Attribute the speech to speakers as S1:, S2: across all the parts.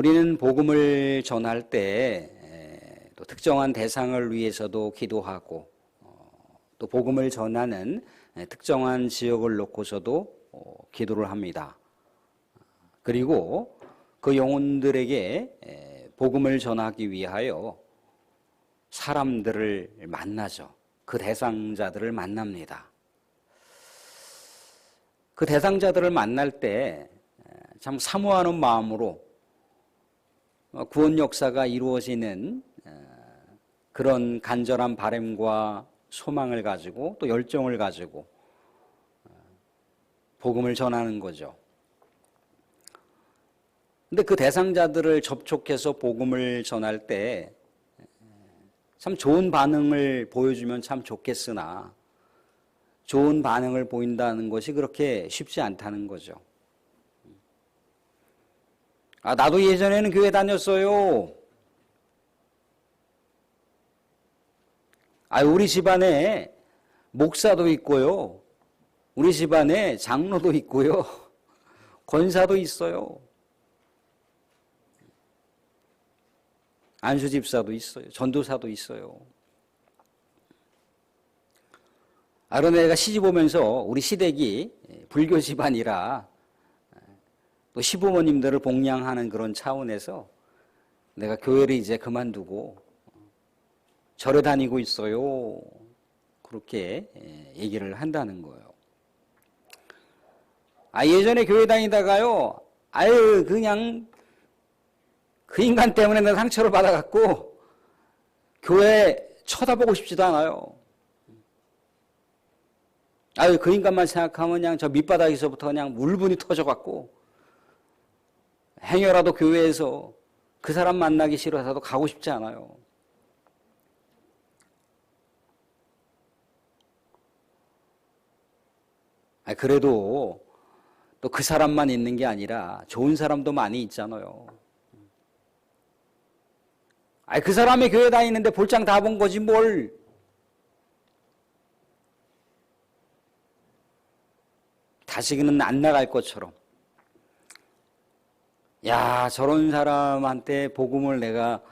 S1: 우리는 복음을 전할 때 또 특정한 대상을 위해서도 기도하고 또 복음을 전하는 특정한 지역을 놓고서도 기도를 합니다. 그리고 그 영혼들에게 복음을 전하기 위하여 사람들을 만나죠. 그 대상자들을 만납니다. 그 대상자들을 만날 때 참 사모하는 마음으로 구원 역사가 이루어지는 그런 간절한 바람과 소망을 가지고 또 열정을 가지고 복음을 전하는 거죠. 근데 그 대상자들을 접촉해서 복음을 전할 때 참 좋은 반응을 보여주면 참 좋겠으나 좋은 반응을 보인다는 것이 그렇게 쉽지 않다는 거죠. 나도 예전에는 교회 다녔어요. 우리 집안에 목사도 있고요. 우리 집안에 장로도 있고요. 권사도 있어요. 안수집사도 있어요. 전도사도 있어요. 그런데 내가 시집 오면서 우리 시댁이 불교 집안이라 또 시부모님들을 복양하는 그런 차원에서 내가 교회를 이제 그만두고 절에 다니고 있어요. 그렇게 얘기를 한다는 거예요. 예전에 교회 다니다가요. 그냥 그 인간 때문에 내가 상처를 받아갖고 교회 쳐다보고 싶지도 않아요. 그 인간만 생각하면 그냥 저 밑바닥에서부터 그냥 물분이 터져갖고 행여라도 교회에서 그 사람 만나기 싫어서도 가고 싶지 않아요. 그래도 또 그 사람만 있는 게 아니라 좋은 사람도 많이 있잖아요. 그 사람이 교회 다니는데 볼장 다 본 거지 뭘. 다시는 안 나갈 것처럼. 저런 사람한테 복음을 내가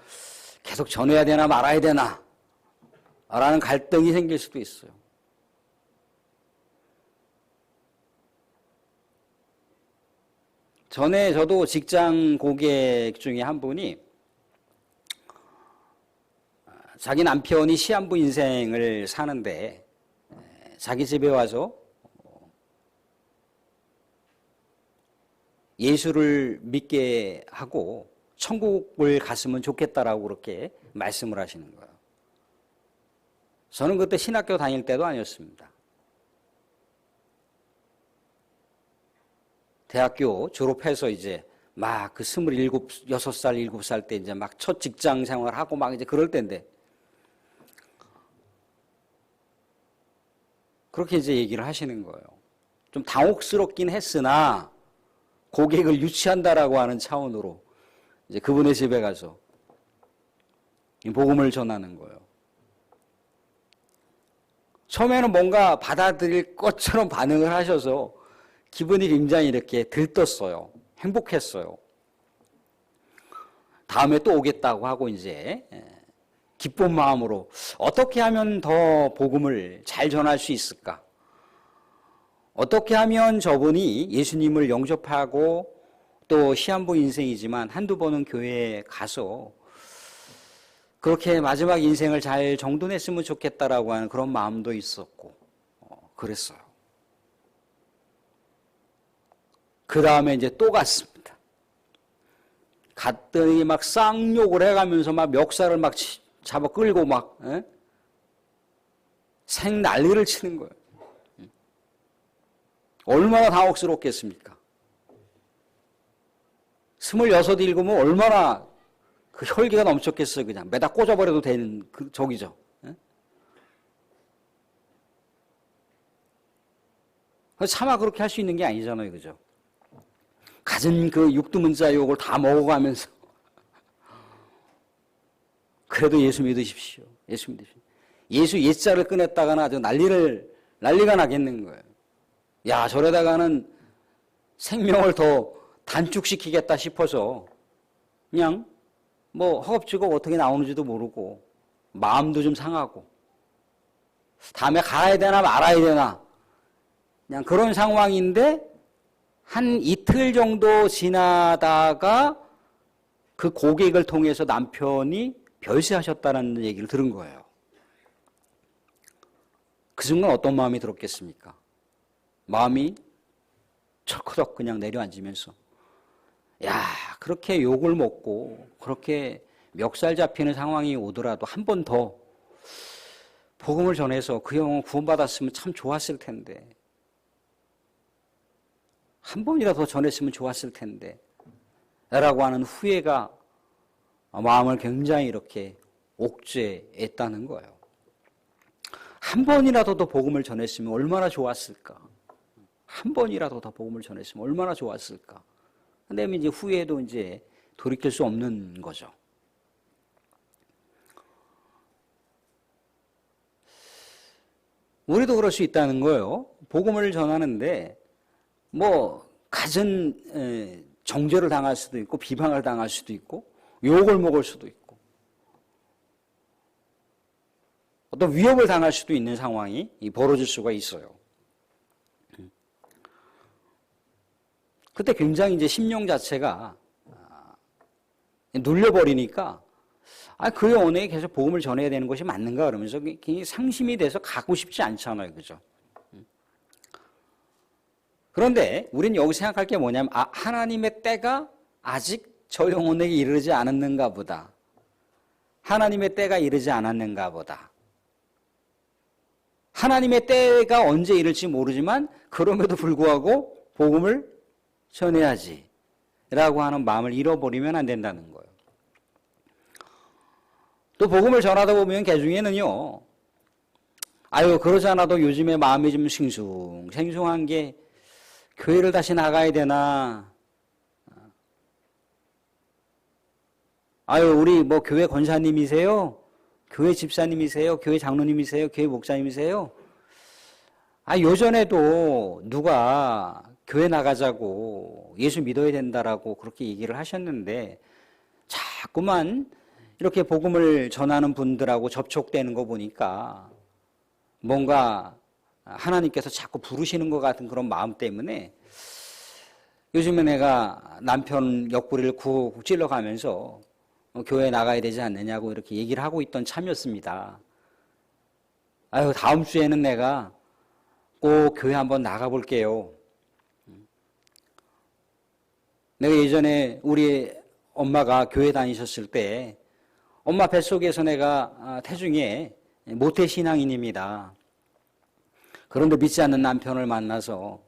S1: 계속 전해야 되나 말아야 되나 라는 갈등이 생길 수도 있어요. 전에 저도 직장 고객 중에 한 분이 자기 남편이 시한부 인생을 사는데 자기 집에 와서 예수를 믿게 하고 천국을 갔으면 좋겠다라고 그렇게 말씀을 하시는 거예요. 저는 그때 신학교 다닐 때도 아니었습니다. 대학교 졸업해서 이제 막 그 27, 6살, 7살 때 이제 막 첫 직장 생활하고 막 이제 그럴 때인데 그렇게 이제 얘기를 하시는 거예요. 좀 당혹스럽긴 했으나 고객을 유치한다라고 하는 차원으로 이제 그분의 집에 가서 복음을 전하는 거예요. 처음에는 뭔가 받아들일 것처럼 반응을 하셔서 기분이 굉장히 이렇게 들떴어요. 행복했어요. 다음에 또 오겠다고 하고 이제 기쁜 마음으로 어떻게 하면 더 복음을 잘 전할 수 있을까? 어떻게 하면 저분이 예수님을 영접하고 또 시한부 인생이지만 한두 번은 교회에 가서 그렇게 마지막 인생을 잘 정돈했으면 좋겠다라고 하는 그런 마음도 있었고 그랬어요. 그 다음에 이제 또 갔습니다. 갔더니 막 쌍욕을 해가면서 막 멱살을 막 잡아 끌고 막 생 난리를 치는 거예요. 얼마나 당혹스럽겠습니까? 26, 7은 얼마나 그 혈기가 넘쳤겠어요. 그냥 매다 꽂아버려도 되는 그 저기죠. 차마 그렇게 할 수 있는 게 아니잖아요. 그죠? 가진 그 육두문자 욕을 다 먹어가면서 그래도 예수 믿으십시오. 예수 믿으십시오. 예수 옛자를 꺼냈다가는 아주 난리가 나겠는 거예요. 저러다가는 생명을 더 단축시키겠다 싶어서 그냥 뭐 허겁지겁 어떻게 나오는지도 모르고 마음도 좀 상하고 다음에 가야 되나 말아야 되나 그냥 그런 상황인데 한 이틀 정도 지나다가 그 고객을 통해서 남편이 별세하셨다는 얘기를 들은 거예요. 그 순간 어떤 마음이 들었겠습니까? 마음이 철커덕 그냥 내려앉으면서 야, 그렇게 욕을 먹고 그렇게 멱살 잡히는 상황이 오더라도 한 번 더 복음을 전해서 그 영혼 구원받았으면 참 좋았을 텐데 한 번이라도 더 전했으면 좋았을 텐데 라고 하는 후회가 마음을 굉장히 이렇게 옥죄했다는 거예요. 한 번이라도 더 복음을 전했으면 얼마나 좋았을까? 한 번이라도 더 복음을 전했으면 얼마나 좋았을까? 근데 이제 후회도 이제 돌이킬 수 없는 거죠. 우리도 그럴 수 있다는 거예요. 복음을 전하는데 뭐 갖은 정죄를 당할 수도 있고 비방을 당할 수도 있고 욕을 먹을 수도 있고 어떤 위협을 당할 수도 있는 상황이 벌어질 수가 있어요. 그때 굉장히 이제 심령 자체가 눌려버리니까 그 영혼에게 계속 복음을 전해야 되는 것이 맞는가 그러면서 굉장히 상심이 돼서 가고 싶지 않잖아요. 그죠? 그런데 우리는 여기 생각할 게 뭐냐면 하나님의 때가 아직 저 영혼에게 이르지 않았는가 보다. 하나님의 때가 이르지 않았는가 보다. 하나님의 때가 언제 이를지 모르지만 그럼에도 불구하고 복음을 전해야지 라고 하는 마음을 잃어버리면 안 된다는 거예요. 또 복음을 전하다 보면 개 중에는요, 그러지 않아도 요즘에 마음이 좀 생숭한 게 교회를 다시 나가야 되나? 우리 뭐 교회 권사님이세요? 교회 집사님이세요? 교회 장로님이세요? 교회 목사님이세요? 요전에도 누가 교회 나가자고 예수 믿어야 된다라고 그렇게 얘기를 하셨는데 자꾸만 이렇게 복음을 전하는 분들하고 접촉되는 거 보니까 뭔가 하나님께서 자꾸 부르시는 것 같은 그런 마음 때문에 요즘에 내가 남편 옆구리를 쿡 찔러가면서 교회 나가야 되지 않느냐고 이렇게 얘기를 하고 있던 참이었습니다. 다음 주에는 내가 꼭 교회 한번 나가볼게요. 내가 예전에 우리 엄마가 교회 다니셨을 때 엄마 뱃속에서 내가 태중에 모태신앙인입니다. 그런데 믿지 않는 남편을 만나서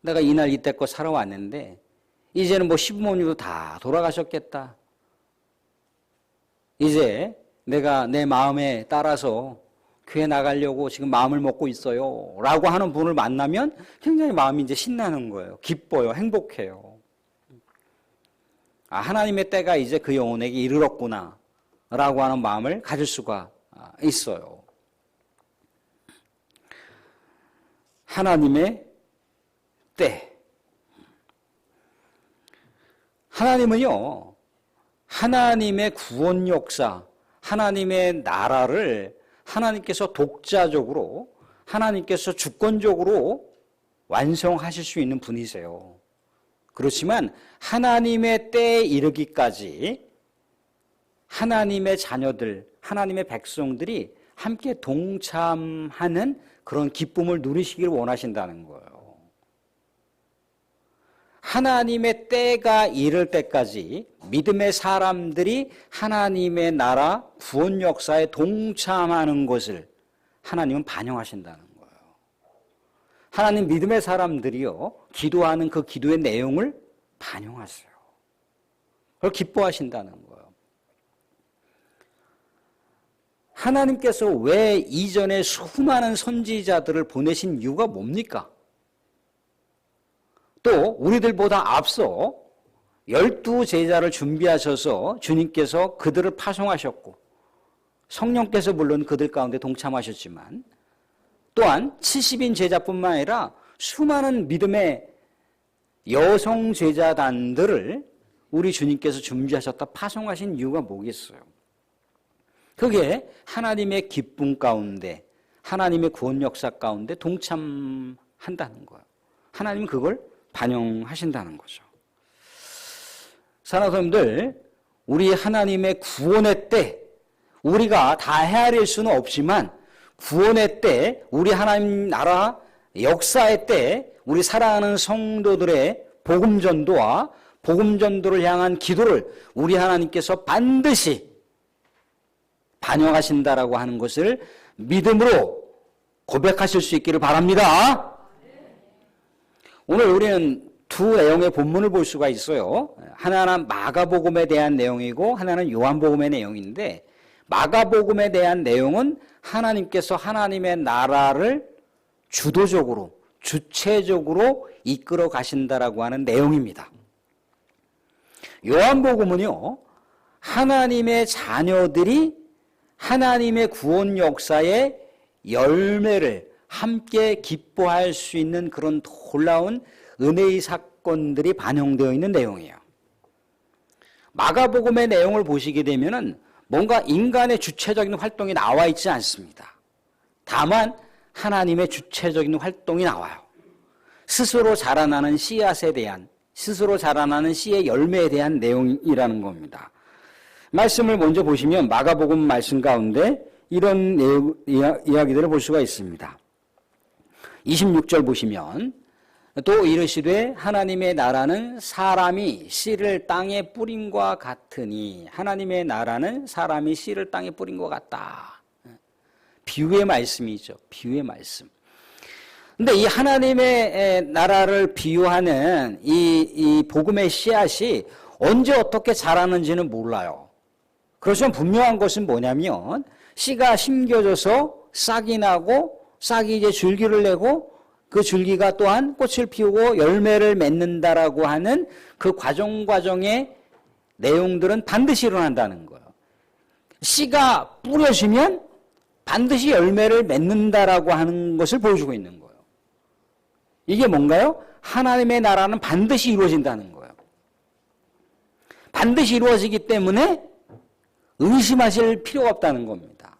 S1: 내가 이날 이때껏 살아왔는데 이제는 뭐 시부모님도 다 돌아가셨겠다. 이제 내가 내 마음에 따라서 교회 나가려고 지금 마음을 먹고 있어요 라고 하는 분을 만나면 굉장히 마음이 이제 신나는 거예요. 기뻐요. 행복해요. 하나님의 때가 이제 그 영혼에게 이르렀구나 라고 하는 마음을 가질 수가 있어요. 하나님의 때. 하나님은요, 하나님의 구원 역사, 하나님의 나라를 하나님께서 독자적으로, 하나님께서 주권적으로 완성하실 수 있는 분이세요. 그렇지만 하나님의 때에 이르기까지 하나님의 자녀들, 하나님의 백성들이 함께 동참하는 그런 기쁨을 누리시기를 원하신다는 거예요. 하나님의 때가 이를 때까지 믿음의 사람들이 하나님의 나라 구원 역사에 동참하는 것을 하나님은 반영하신다는 거예요. 하나님 믿음의 사람들이요, 기도하는 그 기도의 내용을 반영하세요. 그걸 기뻐하신다는 거예요. 하나님께서 왜 이전에 수많은 선지자들을 보내신 이유가 뭡니까? 또 우리들보다 앞서 12제자를 준비하셔서 주님께서 그들을 파송하셨고 성령께서 물론 그들 가운데 동참하셨지만 또한 70인 제자뿐만 아니라 수많은 믿음의 여성 제자단들을 우리 주님께서 준비하셨다 파송하신 이유가 뭐겠어요? 그게 하나님의 기쁨 가운데, 하나님의 구원 역사 가운데 동참한다는 거예요. 하나님은 그걸 반영하신다는 거죠. 사랑하는 사람들, 우리 하나님의 구원의 때 우리가 다 헤아릴 수는 없지만 구원의 때, 우리 하나님 나라 역사의 때 우리 사랑하는 성도들의 복음전도와 복음전도를 향한 기도를 우리 하나님께서 반드시 반영하신다라고 하는 것을 믿음으로 고백하실 수 있기를 바랍니다. 오늘 우리는 두 내용의 본문을 볼 수가 있어요. 하나는 마가복음에 대한 내용이고 하나는 요한복음의 내용인데, 마가복음에 대한 내용은 하나님께서 하나님의 나라를 주도적으로, 주체적으로 이끌어 가신다라고 하는 내용입니다. 요한복음은요, 하나님의 자녀들이 하나님의 구원 역사의 열매를 함께 기뻐할 수 있는 그런 놀라운 은혜의 사건들이 반영되어 있는 내용이에요. 마가복음의 내용을 보시게 되면은 뭔가 인간의 주체적인 활동이 나와 있지 않습니다. 다만 하나님의 주체적인 활동이 나와요. 스스로 자라나는 씨앗에 대한, 스스로 자라나는 씨의 열매에 대한 내용이라는 겁니다. 말씀을 먼저 보시면 마가복음 말씀 가운데 이런 이야기들을 볼 수가 있습니다. 26절 보시면 또 이르시되 하나님의 나라는 사람이 씨를 땅에 뿌림과 같으니, 하나님의 나라는 사람이 씨를 땅에 뿌린 것 같다. 비유의 말씀이죠. 비유의 말씀. 근데 이 하나님의 나라를 비유하는 이 복음의 씨앗이 언제 어떻게 자라는지는 몰라요. 그렇지만 분명한 것은 뭐냐면 씨가 심겨져서 싹이 나고 싹이 이제 줄기를 내고 그 줄기가 또한 꽃을 피우고 열매를 맺는다라고 하는 그 과정의 내용들은 반드시 일어난다는 거예요. 씨가 뿌려지면 반드시 열매를 맺는다라고 하는 것을 보여주고 있는 거예요. 이게 뭔가요? 하나님의 나라는 반드시 이루어진다는 거예요. 반드시 이루어지기 때문에 의심하실 필요가 없다는 겁니다.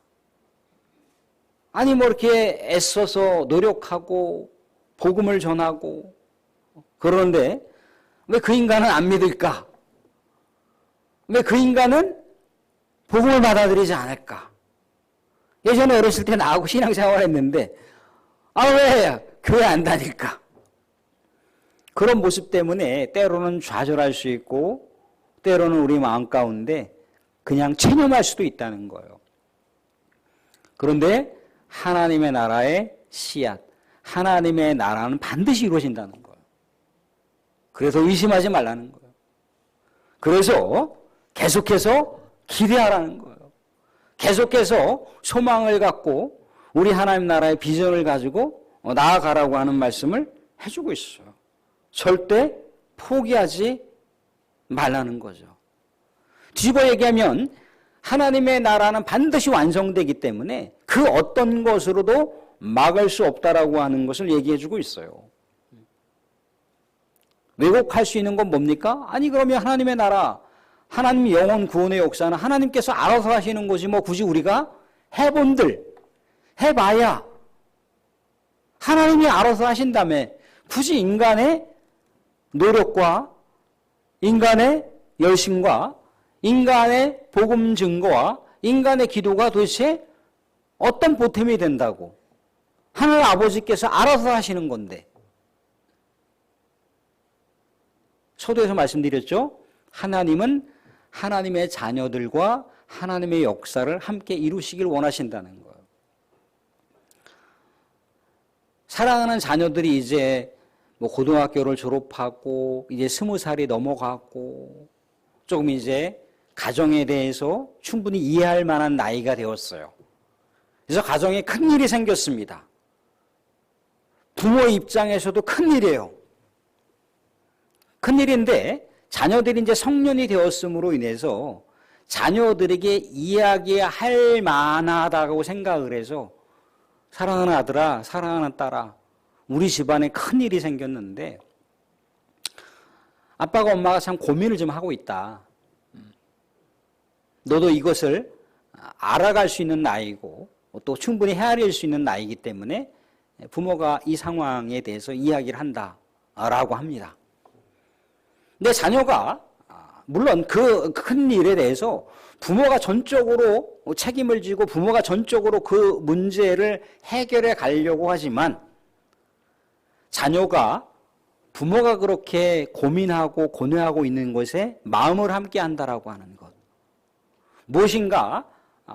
S1: 아니 뭐 이렇게 애써서 노력하고 복음을 전하고 그러는데 왜 그 인간은 안 믿을까? 왜 그 인간은 복음을 받아들이지 않을까? 예전에 어렸을 때 나하고 신앙생활 했는데 왜 교회 안 다닐까? 그런 모습 때문에 때로는 좌절할 수 있고 때로는 우리 마음 가운데 그냥 체념할 수도 있다는 거예요. 그런데 하나님의 나라의 씨앗, 하나님의 나라는 반드시 이루어진다는 거예요. 그래서 의심하지 말라는 거예요. 그래서 계속해서 기대하라는 거예요. 계속해서 소망을 갖고 우리 하나님 나라의 비전을 가지고 나아가라고 하는 말씀을 해주고 있어요. 절대 포기하지 말라는 거죠. 뒤집어 얘기하면 하나님의 나라는 반드시 완성되기 때문에 그 어떤 것으로도 막을 수 없다라고 하는 것을 얘기해 주고 있어요. 왜곡할 수 있는 건 뭡니까? 아니 그러면 하나님의 나라, 하나님 영혼 구원의 역사는 하나님께서 알아서 하시는 거지 뭐 굳이 우리가 해본들, 해봐야 하나님이 알아서 하신다며 굳이 인간의 노력과 인간의 열심과 인간의 복음 증거와 인간의 기도가 도대체 어떤 보탬이 된다고? 하나님 아버지께서 알아서 하시는 건데. 서두에서 말씀드렸죠? 하나님은 하나님의 자녀들과 하나님의 역사를 함께 이루시길 원하신다는 거예요. 사랑하는 자녀들이 이제 뭐 고등학교를 졸업하고 이제 20살이 넘어가고 조금 이제 가정에 대해서 충분히 이해할 만한 나이가 되었어요. 그래서 가정에 큰일이 생겼습니다. 부모 입장에서도 큰일이에요. 큰일인데 자녀들이 이제 성년이 되었음으로 인해서 자녀들에게 이야기할 만하다고 생각을 해서 사랑하는 아들아, 사랑하는 딸아, 우리 집안에 큰일이 생겼는데 아빠가 엄마가 참 고민을 좀 하고 있다. 너도 이것을 알아갈 수 있는 나이고 또 충분히 헤아릴 수 있는 나이기 때문에 부모가 이 상황에 대해서 이야기를 한다라고 합니다. 근데 자녀가 물론 그 큰 일에 대해서 부모가 전적으로 책임을 지고 부모가 전적으로 그 문제를 해결해 가려고 하지만 자녀가 부모가 그렇게 고민하고 고뇌하고 있는 것에 마음을 함께 한다라고 하는 것. 무엇인가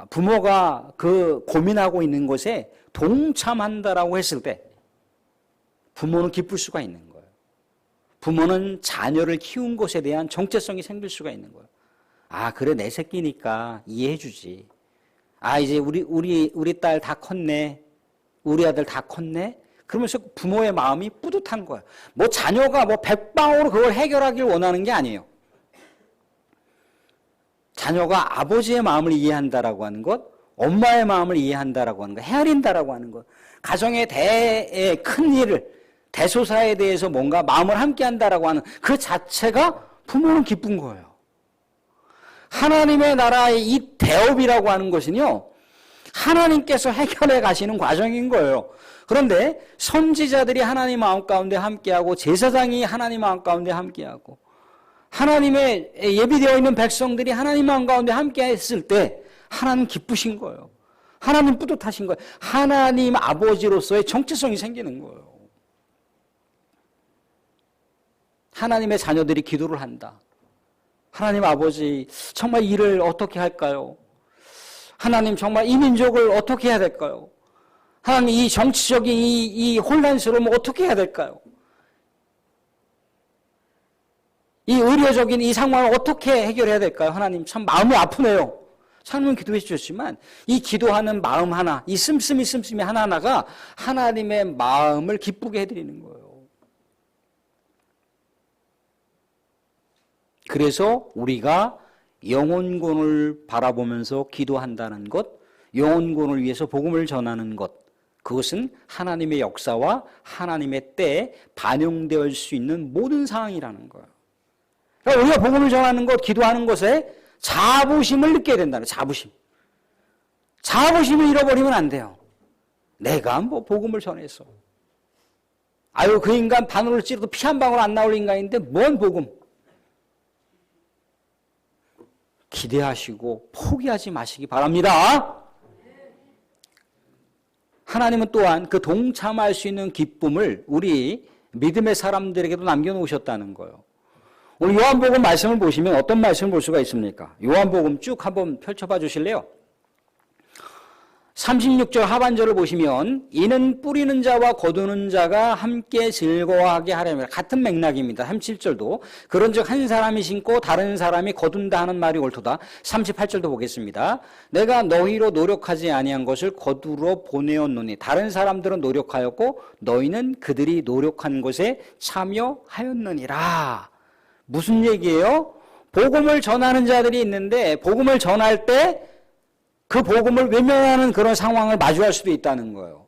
S1: 부모가 그 고민하고 있는 것에 동참한다라고 했을 때 부모는 기쁠 수가 있는 거예요. 부모는 자녀를 키운 것에 대한 정체성이 생길 수가 있는 거예요. 아, 그래, 내 새끼니까 이해해 주지. 아, 이제 우리 딸 다 컸네. 우리 아들 다 컸네. 그러면서 부모의 마음이 뿌듯한 거예요. 뭐 자녀가 뭐 백방으로 그걸 해결하길 원하는 게 아니에요. 자녀가 아버지의 마음을 이해한다라고 하는 것, 엄마의 마음을 이해한다라고 하는 것, 헤아린다라고 하는 것, 가정의 큰 일을, 대소사에 대해서 뭔가 마음을 함께 한다라고 하는 그 자체가 부모는 기쁜 거예요. 하나님의 나라의 이 대업이라고 하는 것은요, 하나님께서 해결해 가시는 과정인 거예요. 그런데 선지자들이 하나님 마음 가운데 함께하고 제사장이 하나님 마음 가운데 함께하고 하나님의 예비되어 있는 백성들이 하나님 마음 가운데 함께했을 때 하나님 기쁘신 거예요. 하나님 뿌듯하신 거예요. 하나님 아버지로서의 정체성이 생기는 거예요. 하나님의 자녀들이 기도를 한다. 하나님 아버지, 정말 일을 어떻게 할까요? 하나님, 정말 이 민족을 어떻게 해야 될까요? 하나님, 이 정치적인 이 혼란스러움을 어떻게 해야 될까요? 이 의료적인 이 상황을 어떻게 해결해야 될까요? 하나님, 참 마음이 아프네요. 하나님은 기도해 주셨지만 이 기도하는 마음 하나, 이 씀씀이 하나하나가 하나님의 마음을 기쁘게 해드리는 거예요. 그래서 우리가 영혼군을 바라보면서 기도한다는 것, 영혼군을 위해서 복음을 전하는 것, 그것은 하나님의 역사와 하나님의 때에 반영될 수 있는 모든 상황이라는 거예요. 그러니까 우리가 복음을 전하는 것, 기도하는 것에 자부심을 느껴야 된다는 거예요. 자부심. 자부심을 잃어버리면 안 돼요. 내가 뭐 복음을 전해서. 아유, 그 인간 바늘을 찌르도 피 한 방울 안 나올 인간인데 뭔 복음. 기대하시고 포기하지 마시기 바랍니다. 하나님은 또한 그 동참할 수 있는 기쁨을 우리 믿음의 사람들에게도 남겨놓으셨다는 거예요. 오늘 요한복음 말씀을 보시면 어떤 말씀을 볼 수가 있습니까? 요한복음 쭉 한번 펼쳐봐 주실래요? 36절 하반절을 보시면 이는 뿌리는 자와 거두는 자가 함께 즐거워하게 하려면 같은 맥락입니다. 37절도 그런즉 한 사람이 심고 다른 사람이 거둔다 하는 말이 옳도다. 38절도 보겠습니다. 내가 너희로 노력하지 아니한 것을 거두러 보내었노니 다른 사람들은 노력하였고 너희는 그들이 노력한 것에 참여하였느니라. 무슨 얘기예요? 복음을 전하는 자들이 있는데 복음을 전할 때 그 복음을 외면하는 그런 상황을 마주할 수도 있다는 거예요.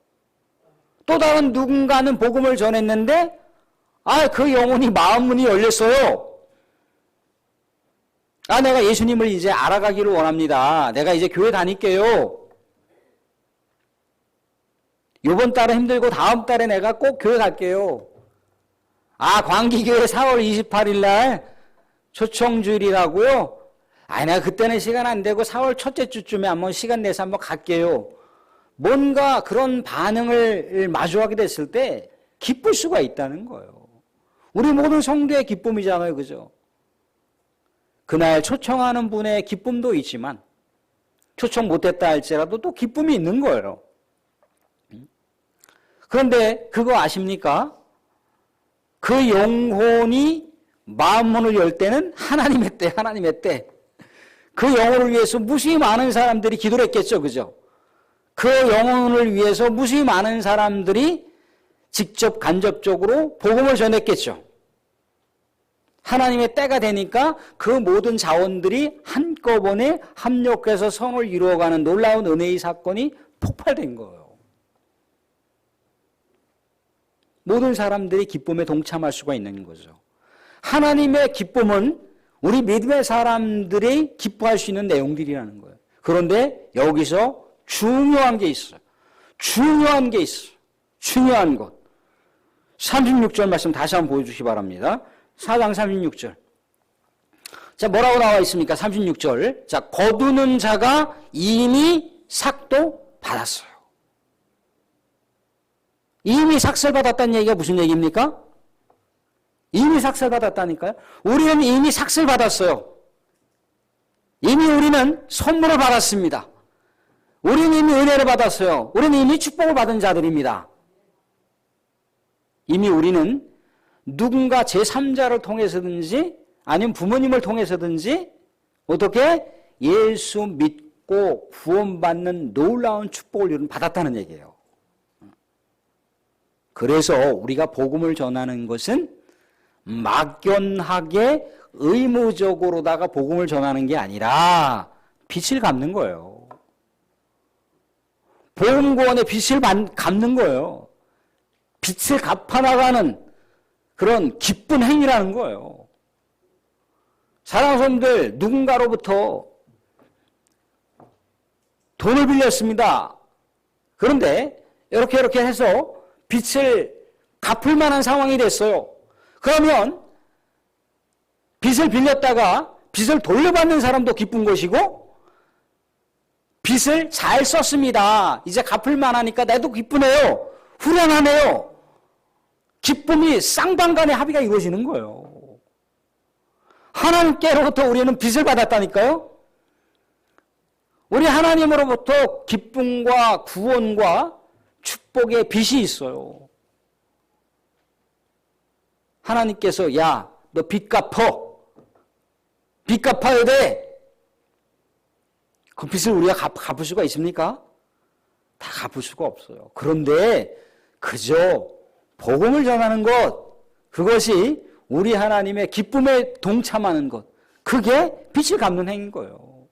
S1: 또 다른 누군가는 복음을 전했는데 그 영혼이 마음문이 열렸어요. 내가 예수님을 이제 알아가기를 원합니다. 내가 이제 교회 다닐게요. 이번 달은 힘들고 다음 달에 내가 꼭 교회 갈게요. 광기교회 4월 28일 날 초청주일이라고요? 내가 그때는 시간 안 되고 4월 첫째 주쯤에 한번 시간 내서 한번 갈게요. 뭔가 그런 반응을 마주하게 됐을 때 기쁠 수가 있다는 거예요. 우리 모든 성도의 기쁨이잖아요. 그죠? 그날 초청하는 분의 기쁨도 있지만 초청 못했다 할지라도 또 기쁨이 있는 거예요. 그런데 그거 아십니까? 그 영혼이 마음문을 열 때는 하나님의 때, 하나님의 때. 그 영혼을 위해서 무수히 많은 사람들이 기도를 했겠죠. 그죠? 그 영혼을 위해서 무수히 많은 사람들이 직접 간접적으로 복음을 전했겠죠. 하나님의 때가 되니까 그 모든 자원들이 한꺼번에 합력해서 선을 이루어가는 놀라운 은혜의 사건이 폭발된 거예요. 모든 사람들이 기쁨에 동참할 수가 있는 거죠. 하나님의 기쁨은 우리 믿음의 사람들이 기뻐할 수 있는 내용들이라는 거예요. 그런데 여기서 중요한 게 있어요. 중요한 게 있어요. 중요한 것. 36절 말씀 다시 한번 보여주시기 바랍니다. 4장 36절. 자, 뭐라고 나와 있습니까? 36절. 자, 거두는 자가 이미 삭도 받았어요. 이미 삭을 받았다는 얘기가 무슨 얘기입니까? 이미 삭을 받았다니까요. 우리는 이미 삭을 받았어요. 이미 우리는 선물을 받았습니다. 우리는 이미 은혜를 받았어요. 우리는 이미 축복을 받은 자들입니다. 이미 우리는 누군가 제3자를 통해서든지 아니면 부모님을 통해서든지 어떻게 예수 믿고 구원받는 놀라운 축복을 우리는 받았다는 얘기예요. 그래서 우리가 복음을 전하는 것은 막연하게 의무적으로다가 복음을 전하는 게 아니라 빚을 갚는 거예요. 복음구원의 빚을 갚는 거예요. 빚을 갚아나가는 그런 기쁜 행위라는 거예요. 사랑하는 성도들, 누군가로부터 돈을 빌렸습니다. 그런데 이렇게 해서 빚을 갚을 만한 상황이 됐어요. 그러면 빚을 빌렸다가 빚을 돌려받는 사람도 기쁜 것이고, 빚을 잘 썼습니다. 이제 갚을 만하니까 나도 기쁘네요. 후련하네요. 기쁨이 쌍방간의 합의가 이루어지는 거예요. 하나님께로부터 우리는 빚을 받았다니까요. 우리 하나님으로부터 기쁨과 구원과 축복의 빚이 있어요. 하나님께서 야, 너 빚 갚어. 빚 갚아야 돼. 그 빚을 우리가 갚을 수가 있습니까? 다 갚을 수가 없어요. 그런데 그저 복음을 전하는 것, 그것이 우리 하나님의 기쁨에 동참하는 것, 그게 빚을 갚는 행위인 거예요.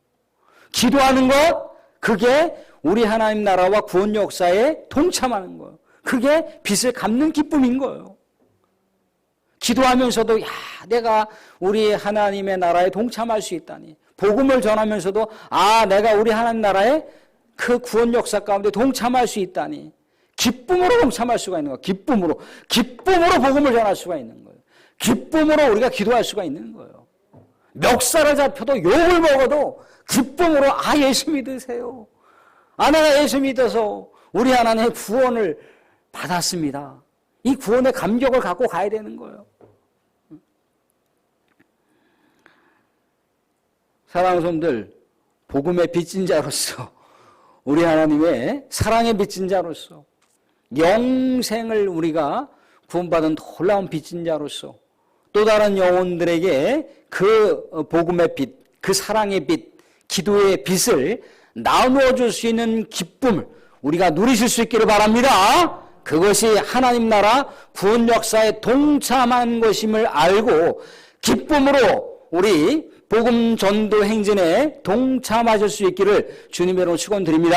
S1: 기도하는 것, 그게 우리 하나님 나라와 구원 역사에 동참하는 거예요. 그게 빚을 갚는 기쁨인 거예요. 기도하면서도 야, 내가 우리 하나님의 나라에 동참할 수 있다니. 복음을 전하면서도 내가 우리 하나님 나라의 그 구원 역사 가운데 동참할 수 있다니. 기쁨으로 동참할 수가 있는 거예요. 기쁨으로 복음을 전할 수가 있는 거예요. 기쁨으로 우리가 기도할 수가 있는 거예요. 멱살을 잡혀도 욕을 먹어도 기쁨으로 예수 믿으세요. 내가 예수 믿어서 우리 하나님의 구원을 받았습니다. 이 구원의 감격을 갖고 가야 되는 거예요. 사랑하는 성도들, 복음의 빚진 자로서, 우리 하나님의 사랑의 빚진 자로서, 영생을 우리가 구원받은 놀라운 빚진 자로서 또 다른 영혼들에게 그 복음의 빚, 그 사랑의 빚, 기도의 빚을 나누어 줄 수 있는 기쁨을 우리가 누리실 수 있기를 바랍니다. 그것이 하나님 나라 구원 역사에 동참한 것임을 알고 기쁨으로 우리 복음 전도 행진에 동참하실 수 있기를 주님의 이름으로 축원드립니다.